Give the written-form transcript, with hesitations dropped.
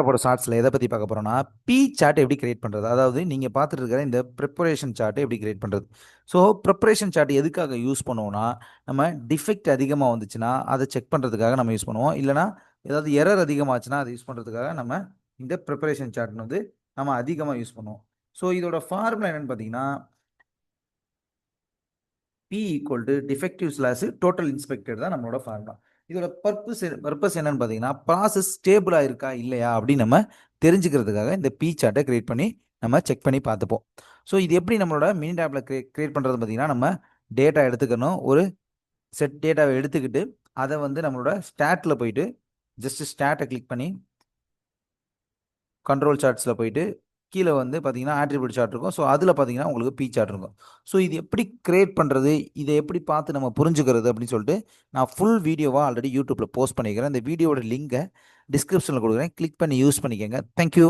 போகிற ஷார்ட்ஸில் எதை பற்றி பார்க்க போகிறோம்னா பி சார்ட் எப்படி கிரியேட் பண்ணுறது, அதாவது நீங்கள் பார்த்துட்டு இருக்கிற இந்த ப்ரிப்பரேஷன் சார்ட் எப்படி கிரியேட் பண்ணுறது. ஸோ ப்ரிப்பரேஷன் சார்ட் எதுக்காக யூஸ் பண்ணுவோம்னா, நம்ம டிஃபெக்ட் அதிகமாக வந்துச்சுன்னா அதை செக் பண்ணுறதுக்காக நம்ம யூஸ் பண்ணுவோம். இல்லைனா ஏதாவது எரர் அதிகமாச்சுன்னா அதை யூஸ் பண்ணுறதுக்காக நம்ம இந்த ப்ரிப்பரேஷன் சார்ட் வந்து நம்ம அதிகமாக யூஸ் பண்ணுவோம். ஸோ இதோட ஃபார்முலா என்னென்னு பார்த்தீங்கன்னா, P equal to defective slash total inspected தான் நம்மளோட ஃபார்முலா. இதோட பர்பஸ் என்னன்னு பார்த்தீங்கன்னா, ப்ராசஸ் ஸ்டேபிளாக இருக்கா இல்லையா அப்படின்னு நம்ம தெரிஞ்சுக்கிறதுக்காக இந்த பி சார்ட்டை கிரியேட் பண்ணி நம்ம செக் பண்ணி பார்த்துப்போம். ஸோ இது எப்படி நம்மளோட மினி டேப்பில் கிரியேட் பண்ணுறது பார்த்தீங்கன்னா, நம்ம டேட்டா எடுத்துக்கணும். ஒரு செட் டேட்டாவை எடுத்துக்கிட்டு அதை வந்து நம்மளோட ஸ்டாட்டில் போயிட்டு ஜஸ்ட் ஸ்டாட்டை கிளிக் பண்ணி கண்ட்ரோல் சார்ட்ஸில் போயிட்டு கீழே வந்து பார்த்தீங்கன்னா ஆட்ரிபியூட் சார்ட் இருக்கும். ஸோ அதில் பார்த்தீங்கன்னா உங்களுக்கு பி சார்ட் இருக்கும். ஸோ இது எப்படி கிரியேட் பண்ணுறது, இதை எப்படி பார்த்து நம்ம புரிஞ்சுக்கிறது அப்படின்னு சொல்லிட்டு நான் ஃபுல் வீடியோவாக ஆல்ரெடி யூடியூப்பில் போஸ்ட் பண்ணிக்கிறேன். இந்த வீடியோட லிங்கை டிஸ்கிரிப்ஷனில் கொடுக்குறேன், கிளிக் பண்ணி யூஸ் பண்ணிக்கோங்க. தேங்க்யூ.